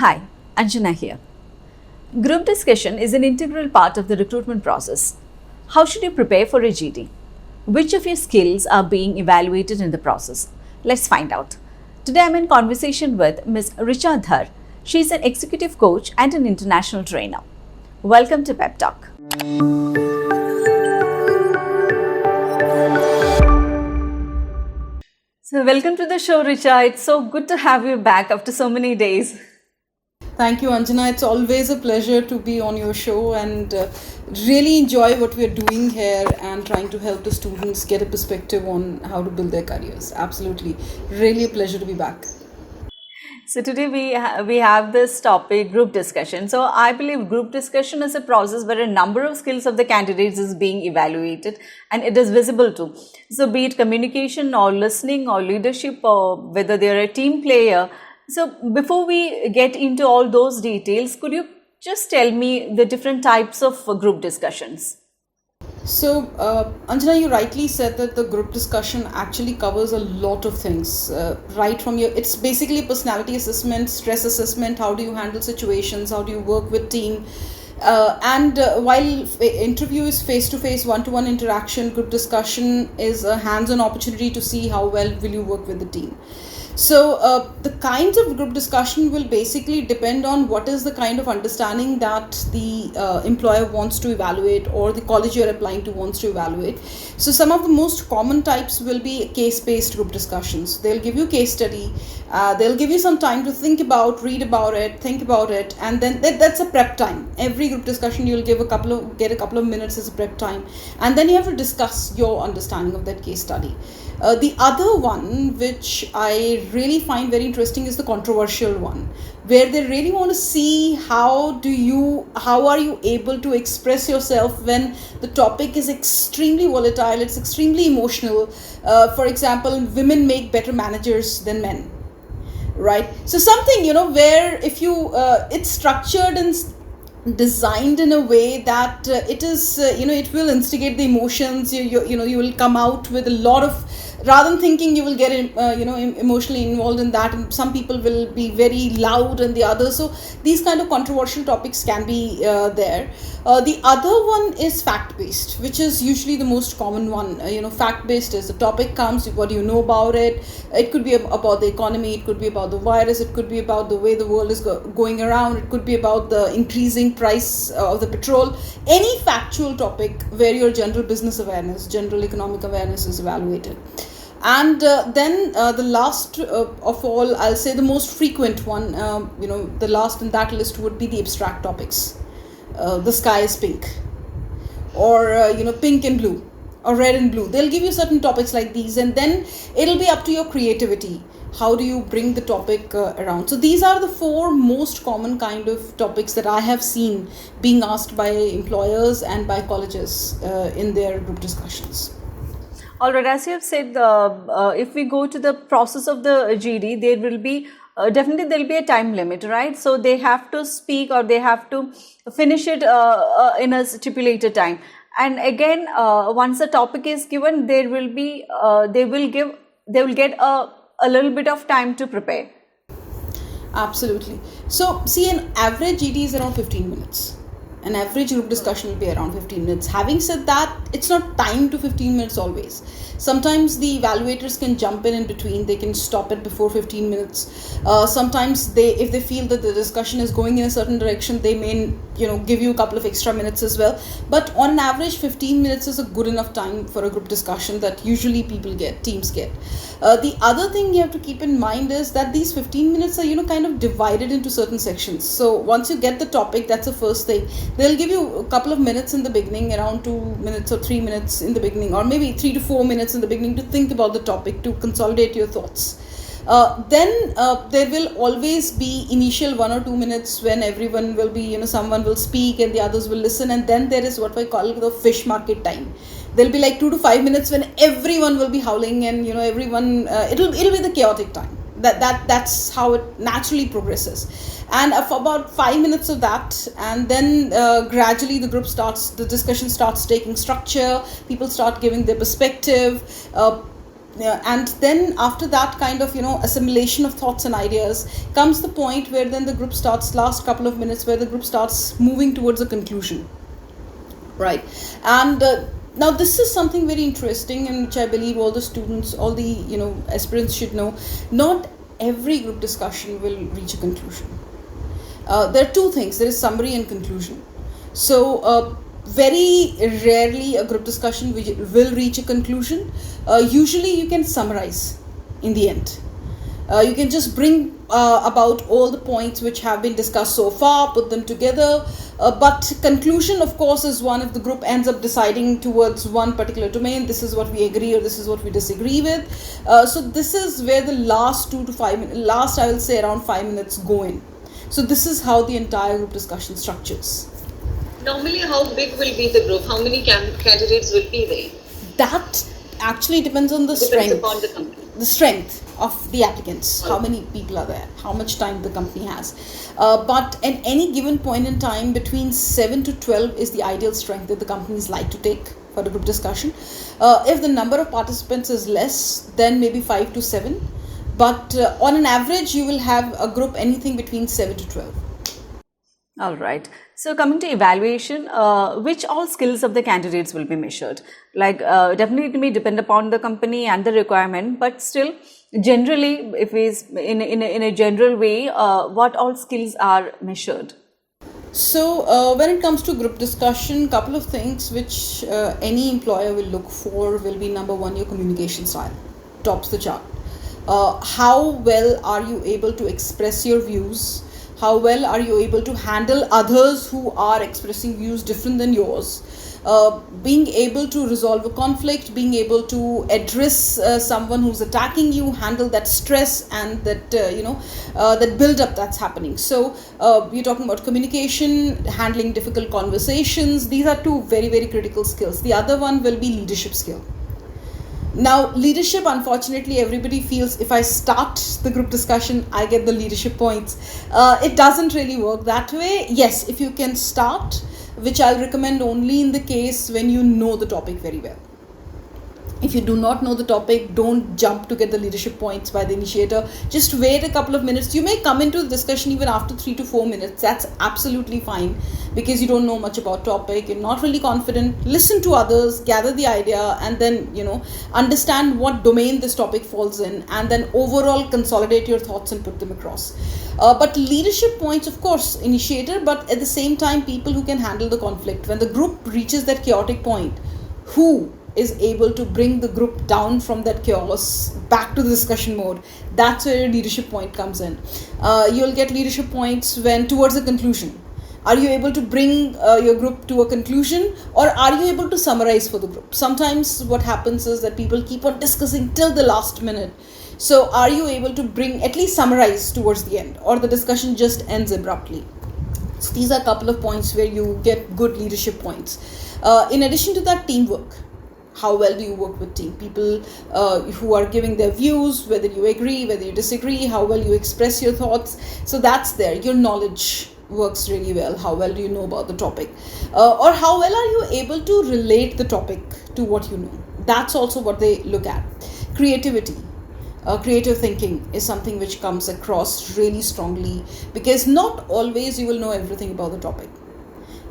Hi, Anjana here. Group discussion is an integral part of the recruitment process. How should you prepare for a GD? Which of your skills are being evaluated in the process? Let's find out. Today I'm in conversation with Ms. Richa Dhar. She is an executive coach and an international trainer. Welcome to Pep Talk. So, welcome to the show, Richa. It's so good to have you back after so many days. Thank you, Anjana. It's always a pleasure to be on your show and really enjoy what we're doing here and trying to help the students get a perspective on how to build their careers. Absolutely. Really a pleasure to be back. So today we have this topic, group discussion. So I believe group discussion is a process where a number of skills of the candidates is being evaluated and it is visible too. So be it communication or listening or leadership or whether they're a team player. So before we get into all those details, could you just tell me the different types of group discussions? So, Anjana, you rightly said that the group discussion actually covers a lot of things, right from it's basically a personality assessment, stress assessment, how do you handle situations, how do you work with team. While interview is face-to-face, one-to-one interaction, group discussion is a hands-on opportunity to see how well will you work with the team. So the kinds of group discussion will basically depend on what is the kind of understanding that the employer wants to evaluate or the college you're applying to wants to evaluate. So some of the most common types will be case-based group discussions. They'll give you case study, they'll give you some time to think about, read about it, think about it, and then that's a prep time. Every group discussion you'll get a couple of minutes as a prep time, and then you have to discuss your understanding of that case study. The other one, which I really find very interesting, is the controversial one, where they really want to see how are you able to express yourself when the topic is extremely volatile, it's extremely emotional. For example, women make better managers than men, right? So something, where if you it's structured and designed in a way that it is it will instigate the emotions. You will come out with a lot of, rather than thinking you will get emotionally involved in that, and some people will be very loud and the others. So these kind of controversial topics can be there. The other one is fact-based, which is usually the most common one. Fact-based is the topic comes, what do you know about it? It could be about the economy, it could be about the virus, it could be about the way the world is going around, it could be about the increasing price of the petrol. Any factual topic where your general business awareness, general economic awareness is evaluated. And then the last of all, I'll say the most frequent one, the last in that list would be the abstract topics. The sky is pink, or pink and blue, or red and blue. They'll give you certain topics like these, and then it'll be up to your creativity. How do you bring the topic around? So these are the four most common kind of topics that I have seen being asked by employers and by colleges in their group discussions. All right, as you have said, if we go to the process of the GD, there will be definitely there will be a time limit, right? So they have to speak or they have to finish it in a stipulated time. And again, once the topic is given, there will be they will get a little bit of time to prepare. Absolutely. So see, an average GD is around 15 minutes. An average group discussion will be around 15 minutes. Having said that, it's not timed to 15 minutes always. Sometimes the evaluators can jump in between. They can stop it before 15 minutes. Sometimes if they feel that the discussion is going in a certain direction, they may give you a couple of extra minutes as well. But on average, 15 minutes is a good enough time for a group discussion that usually teams get. The other thing you have to keep in mind is that these 15 minutes are kind of divided into certain sections. So once you get the topic, that's the first thing. They'll give you a couple of minutes in the beginning, around 2 minutes or 3 minutes in the beginning, or maybe 3 to 4 minutes in the beginning to think about the topic, to consolidate your thoughts. Then there will always be initial 1 or 2 minutes when everyone will be, someone will speak and the others will listen, and then there is what I call the fish market time. There'll be like 2 to 5 minutes when everyone will be howling and everyone it'll be the chaotic time. That's how it naturally progresses. And for about 5 minutes of that, and then gradually the discussion starts taking structure. People start giving their perspective. Yeah, and then after that kind of assimilation of thoughts and ideas comes the point where then the group starts, last couple of minutes, where the group starts moving towards a conclusion, right? And now this is something very interesting, and which I believe all the students, all the aspirants should know. Not every group discussion will reach a conclusion. There are two things: there is summary and conclusion. So very rarely a group discussion will reach a conclusion. Usually you can summarize in the end. You can just bring about all the points which have been discussed so far, put them together. But conclusion, of course, is one if the group ends up deciding towards one particular domain, this is what we agree or this is what we disagree with. So this is where the last 2 to 5 minutes, last I will say around 5 minutes go in. So this is how the entire group discussion structures. Normally, how big will be the group? How many candidates will be there? That actually depends on the Depends strength. upon the company. The strength of the applicants, how many people are there, how much time the company has. But at any given point in time, between 7 to 12 is the ideal strength that the companies like to take for the group discussion. If the number of participants is less, then maybe 5 to 7. But on an average, you will have a group anything between 7 to 12. All right. So coming to evaluation, which all skills of the candidates will be measured? Like definitely it may depend upon the company and the requirement, but still generally, if we in a general way, what all skills are measured? So when it comes to group discussion, couple of things which any employer will look for will be: number one, your communication style, tops the chart. How well are you able to express your views? How well are you able to handle others who are expressing views different than yours? Being able to resolve a conflict, being able to address someone who's attacking you, handle that stress and that that build up that's happening. So you're talking about communication, handling difficult conversations. These are two very, very critical skills. The other one will be leadership skill. Now, leadership, unfortunately, everybody feels if I start the group discussion, I get the leadership points. It doesn't really work that way. Yes, if you can start, which I'll recommend only in the case when you know the topic very well. If you do not know the topic, don't jump to get the leadership points by the initiator. Just wait a couple of minutes. You may come into the discussion even after 3 to 4 minutes. That's absolutely fine, because you don't know much about topic. You're not really confident. Listen to others, gather the idea, and then, understand what domain this topic falls in, and then overall consolidate your thoughts and put them across. But leadership points, of course, initiator, but at the same time, people who can handle the conflict. When the group reaches that chaotic point, who is able to bring the group down from that chaos back to the discussion mode, that's where your leadership point comes in. You'll get leadership points when towards a conclusion. Are you able to bring your group to a conclusion, or are you able to summarize for the group? Sometimes what happens is that people keep on discussing till the last minute. So are you able to bring, at least summarize towards the end, or the discussion just ends abruptly? So these are a couple of points where you get good leadership points. In addition to that, teamwork. How well do you work with team? People who are giving their views, whether you agree, whether you disagree, how well you express your thoughts. So that's there. Your knowledge works really well. How well do you know about the topic? Or how well are you able to relate the topic to what you know? That's also what they look at. Creativity. Creative thinking is something which comes across really strongly, because not always you will know everything about the topic.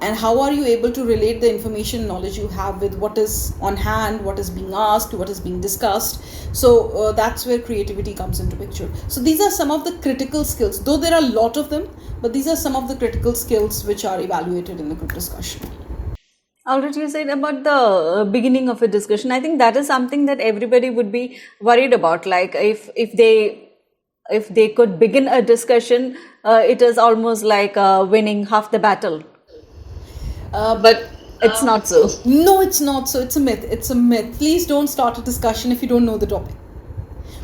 And how are you able to relate the information, knowledge you have with what is on hand, what is being asked, what is being discussed? So that's where creativity comes into picture. So these are some of the critical skills, though there are a lot of them, but these are some of the critical skills which are evaluated in the group discussion. Alright, you said about the beginning of a discussion. I think that is something that everybody would be worried about. Like if they could begin a discussion, it is almost like winning half the battle. But it's not so. No, it's not so. It's a myth. It's a myth. Please don't start a discussion if you don't know the topic,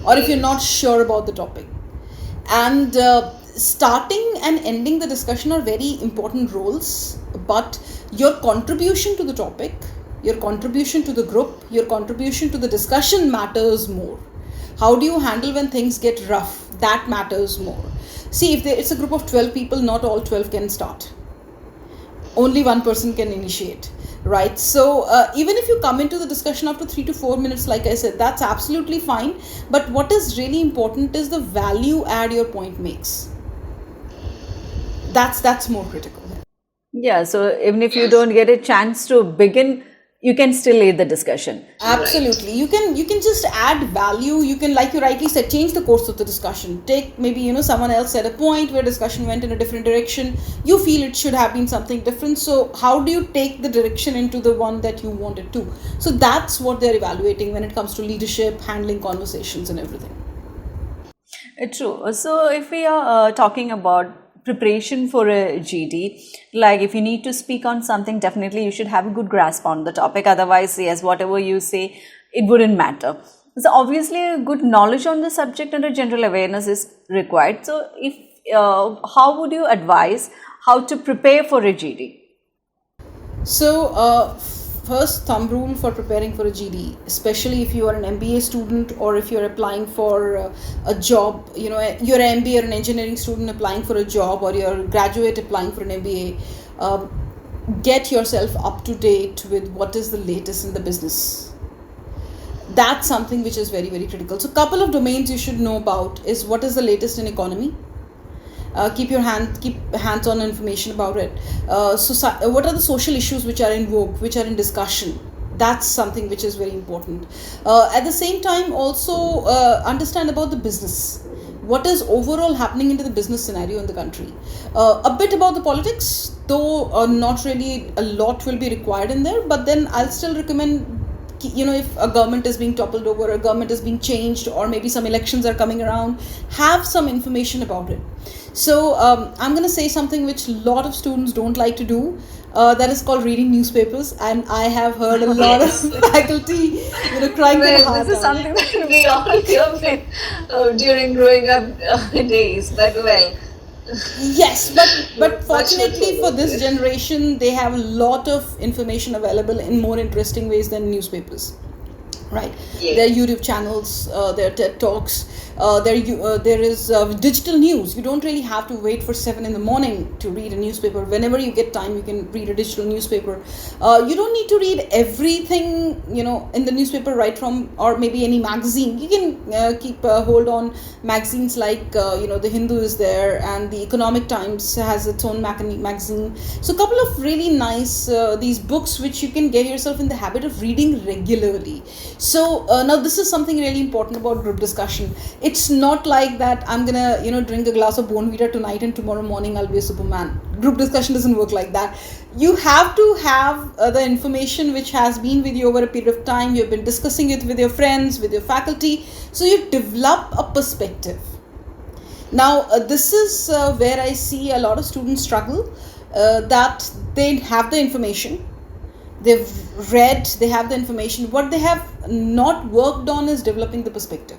or if you're not sure about the topic. And starting and ending the discussion are very important roles, but your contribution to the topic, your contribution to the group, your contribution to the discussion matters more. How do you handle when things get rough? That matters more. See, if it's a group of 12 people, not all 12 can start. Only one person can initiate. right? So even if you come into the discussion after 3 to 4 minutes, like I said, that's absolutely fine. But what is really important is the value add your point makes. That's more critical. Yeah, so even if you don't get a chance to begin, you can still lead the discussion. Absolutely. You can just add value. You can, like you rightly said, change the course of the discussion. Take maybe, someone else said a point where discussion went in a different direction. You feel it should have been something different. So how do you take the direction into the one that you wanted to? So that's what they're evaluating when it comes to leadership, handling conversations and everything. True. So if we are talking about preparation for a GD, like if you need to speak on something, definitely you should have a good grasp on the topic. Otherwise, yes, whatever you say, it wouldn't matter. So obviously, a good knowledge on the subject and a general awareness is required. So if how would you advise how to prepare for a GD? So, first thumb rule for preparing for a GD, especially if you are an MBA student or if you're applying for a job, you're an MBA or an engineering student applying for a job, or you're a graduate applying for an MBA, get yourself up to date with what is the latest in the business. That's something which is very, very critical. So, couple of domains you should know about is what is the latest in economy. Keep hands-on information about it. What are the social issues which are in vogue, which are in discussion? That's something which is very important. At the same time, also understand about the business. What is overall happening into the business scenario in the country? A bit about the politics, though not really a lot will be required in there. But then I'll still recommend, if a government is being toppled over, a government is being changed, or maybe some elections are coming around, have some information about it. So I'm going to say something which a lot of students don't like to do. That is called reading newspapers, and I have heard a lot of faculty, crying their heart This is out. something that we all dealt with during growing up days, but well. Yes, but fortunately for this generation, they have a lot of information available in more interesting ways than newspapers. Right, Yes. there are YouTube channels, there are TED Talks, there is digital news. You don't really have to wait for 7 in the morning to read a newspaper. Whenever you get time, you can read a digital newspaper. You don't need to read everything, in the newspaper, right from, or maybe any magazine. You can keep hold on magazines like, the Hindu is there, and the Economic Times has its own magazine. So a couple of really nice, these books which you can get yourself in the habit of reading regularly. So now this is something really important about group discussion. It's not like that I'm gonna drink a glass of Bonvita tonight and tomorrow morning I'll be a Superman. Group discussion doesn't work like that. You have to have the information which has been with you over a period of time. You've been discussing it with your friends, with your faculty, so you develop a perspective. Now this is where I see a lot of students struggle, that they have the information, they've read, they have the information. What they have not worked on is developing the perspective.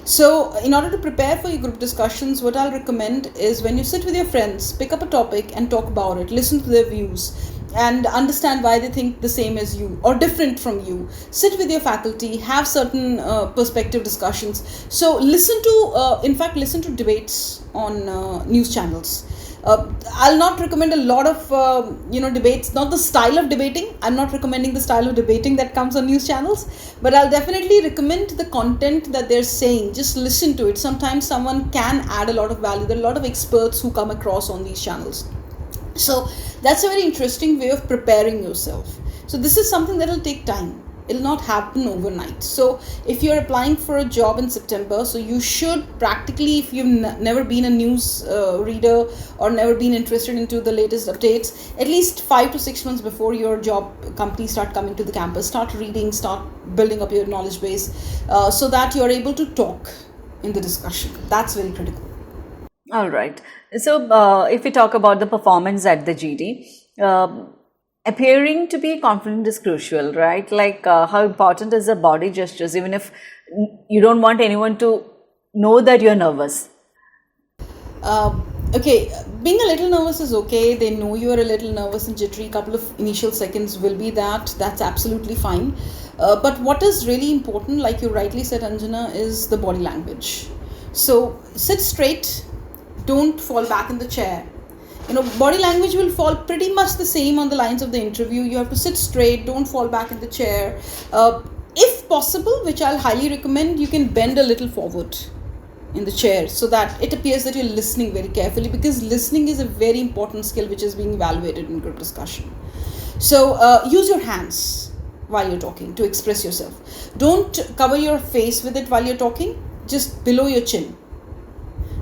So in order to prepare for your group discussions, what I'll recommend is, when you sit with your friends, pick up a topic and talk about it, listen to their views and understand why they think the same as you or different from you. Sit with your faculty, have certain perspective discussions. So listen to debates on news channels. I'll not recommend a lot of debates, not the style of debating. I'm not recommending the style of debating that comes on news channels, but I'll definitely recommend the content that they're saying. Just listen to it. Sometimes someone can add a lot of value. There are a lot of experts who come across on these channels. So that's a very interesting way of preparing yourself. So this is something that will take time. It'll not happen overnight. So if you're applying for a job in September, so you should practically, if you've never been a news reader or never been interested into the latest updates, at least 5 to 6 months before your job company start coming to the campus, start reading, start building up your knowledge base, so that you're able to talk in the discussion. That's very critical. All right. So if we talk about the performance at the GD, appearing to be confident is crucial, right? Like how important is the body gestures, even if you don't want anyone to know that you're nervous? Okay, being a little nervous is okay. They know you are a little nervous and jittery. Couple of initial seconds will be that. That's absolutely fine. But what is really important, like you rightly said, Anjana, is the body language. So sit straight. Don't fall back in the chair. Body language will fall pretty much the same on the lines of the interview. You have to sit straight, don't fall back in the chair. If possible, which I'll highly recommend, you can bend a little forward in the chair so that it appears that you're listening very carefully, because listening is a very important skill which is being evaluated in group discussion. So use your hands while you're talking to express yourself. Don't cover your face with it while you're talking, just below your chin.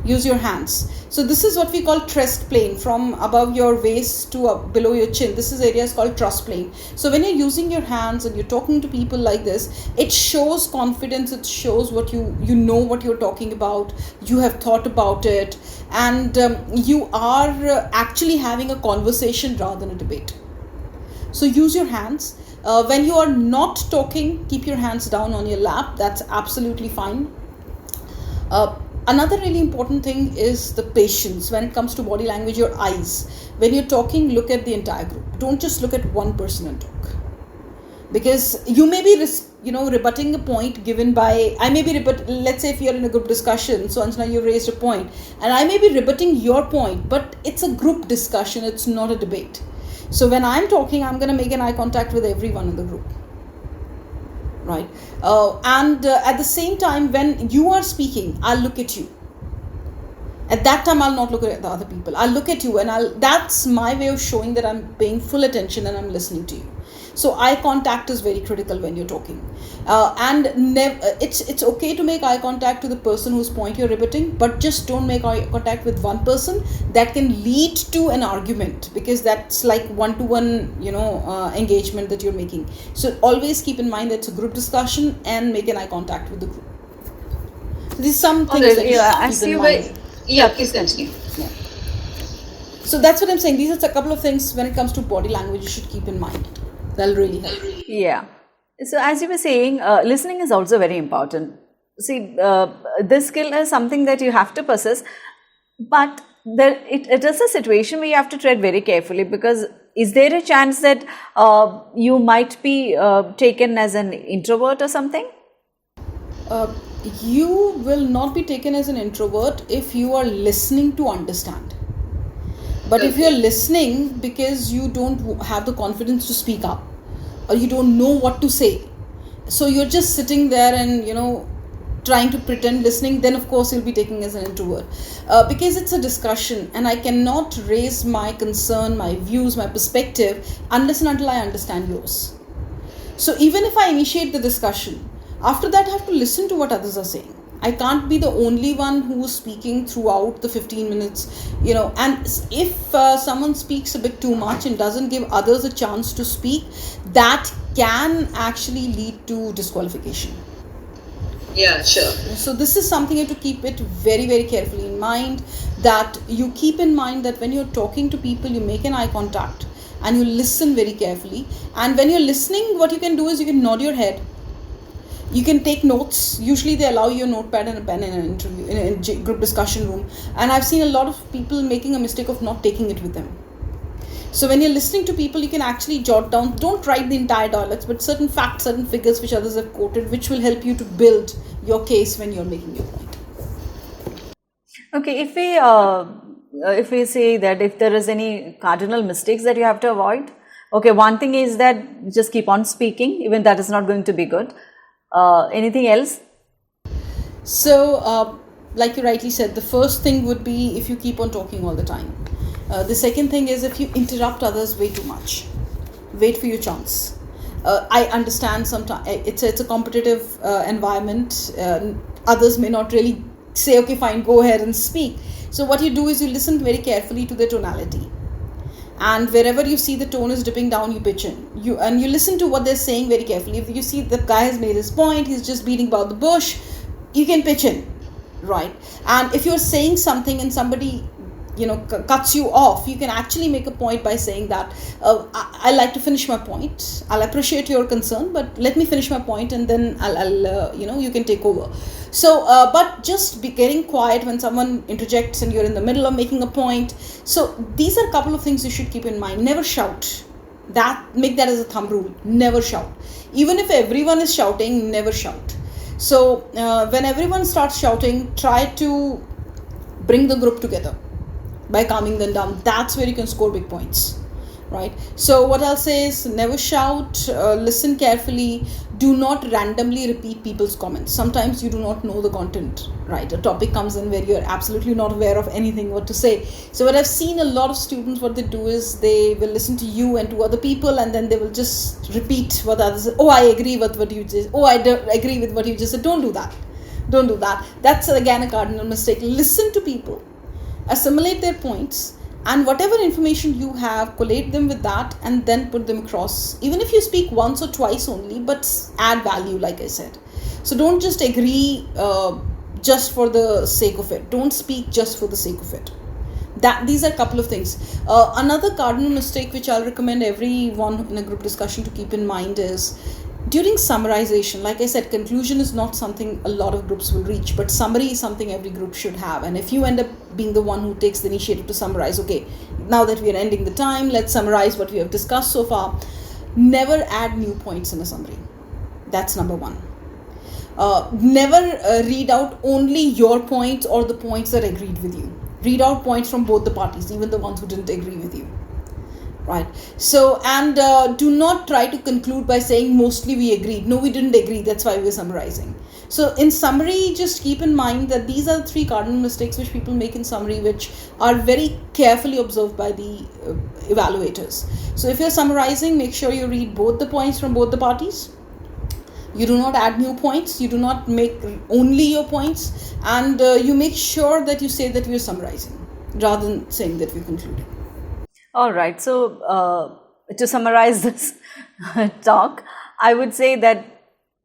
Use your hands. So this is what we call trust plane, from above your waist to below your chin. This is areas called trust plane. So when you're using your hands and you're talking to people like this, it shows confidence. It shows what you know what you're talking about. You have thought about it, and you are actually having a conversation rather than a debate. So use your hands. When you are not talking, keep your hands down on your lap. That's absolutely fine. Another really important thing is the patience when it comes to body language, your eyes. When you're talking, look at the entire group. Don't just look at one person and talk. Because you may be, rebutting a point given by, let's say if you're in a group discussion, so Anjana, you raised a point, and I may be rebutting your point, but it's a group discussion, it's not a debate. So when I'm talking, I'm going to make an eye contact with everyone in the group. Right, and at the same time, when you are speaking, I'll look at you. At that time, I'll not look at the other people. I'll look at you, and that's my way of showing that I'm paying full attention and I'm listening to you. So eye contact is very critical when you're talking, and it's okay to make eye contact to the person whose point you're rebutting, but just don't make eye contact with one person. That can lead to an argument, because that's like one-to-one engagement that you're making. So always keep in mind that it's a group discussion, and make an eye contact with the group. So these are some things that you should keep in mind. Please continue. Yeah. So that's what I'm saying. These are a couple of things when it comes to body language you should keep in mind. That'll really help. Yeah. So as you were saying, listening is also very important. See, this skill is something that you have to possess, but it is a situation where you have to tread very carefully, because is there a chance that you might be taken as an introvert or something? You will not be taken as an introvert if you are listening to understand. But if you're listening because you don't have the confidence to speak up, or you don't know what to say, so you're just sitting there and trying to pretend listening, then of course you'll be taken as an introvert, because it's a discussion and I cannot raise my concern, my views, my perspective unless and until I understand yours. So even if I initiate the discussion, after that I have to listen to what others are saying. I can't be the only one who is speaking throughout the 15 minutes, and if someone speaks a bit too much and doesn't give others a chance to speak, that can actually lead to disqualification. Yeah, sure. So this is something you have to keep it very, very carefully in mind, that you keep in mind that when you're talking to people, you make an eye contact and you listen very carefully. And when you're listening, what you can do is you can nod your head. You can take notes. Usually they allow you a notepad and a pen in an interview, in a group discussion room. And I've seen a lot of people making a mistake of not taking it with them. So when you're listening to people, you can actually jot down, don't write the entire dialogues, but certain facts, certain figures which others have quoted, which will help you to build your case when you're making your point. Okay, if we say that if there is any cardinal mistakes that you have to avoid, okay, one thing is that just keep on speaking, even that is not going to be good. Anything else? So, like you rightly said, the first thing would be if you keep on talking all the time. The second thing is if you interrupt others way too much. Wait for your chance. I understand sometimes it's a competitive environment. Others may not really say, okay, fine, go ahead and speak. So what you do is you listen very carefully to the tonality. And wherever you see the tone is dipping down, you pitch in. You listen to what they're saying very carefully. If you see the guy has made his point, he's just beating about the bush, you can pitch in, right? And if you're saying something and somebody cuts you off, you can actually make a point by saying that I like to finish my point. I'll appreciate your concern, but let me finish my point, and then I'll you can take over. So but just be getting quiet when someone interjects and you're in the middle of making a point. So these are a couple of things you should keep in mind. Never shout. Make that as a thumb rule. Never shout. Even if everyone is shouting, never shout. So when everyone starts shouting, try to bring the group together. by calming them down. That's where you can score big points, right? So what I'll say is never shout, listen carefully, do not randomly repeat people's comments. Sometimes you do not know the content, right? A topic comes in where you're absolutely not aware of anything what to say. So what I've seen a lot of students, what they do is they will listen to you and to other people, and then they will just repeat what others say. Oh, I agree with what you just, oh, I don't agree with what you just said. Don't do that. Don't do that. That's again a cardinal mistake. Listen to people, assimilate their points, and whatever information you have, collate them with that and then put them across. Even if you speak once or twice only, but add value, like I said. So don't just agree just for the sake of it. Don't speak just for the sake of it. These are a couple of things. Another cardinal mistake which I'll recommend everyone in a group discussion to keep in mind is during summarization. Like I said, conclusion is not something a lot of groups will reach, but summary is something every group should have. And if you end up being the one who takes the initiative to summarize, okay, now that we are ending the time, let's summarize what we have discussed so far. Never add new points in a summary. That's number one. Never read out only your points or the points that agreed with you. Read out points from both the parties, even the ones who didn't agree with you. Right. So, and do not try to conclude by saying mostly we agreed. No, we didn't agree. That's why we're summarizing. So in summary, just keep in mind that these are the 3 cardinal mistakes which people make in summary, which are very carefully observed by the evaluators. So if you're summarizing, make sure you read both the points from both the parties. You do not add new points. You do not make only your points. And you make sure that you say that we're summarizing rather than saying that we're concluding. All right. So to summarize this talk, I would say that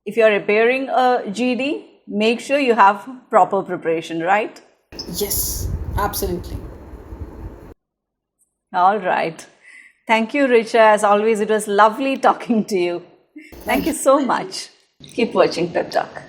if you're preparing a GD, make sure you have proper preparation, right? Yes, absolutely. All right. Thank you, Richa. As always, it was lovely talking to you. Thank you so much. Keep watching Pep Talk.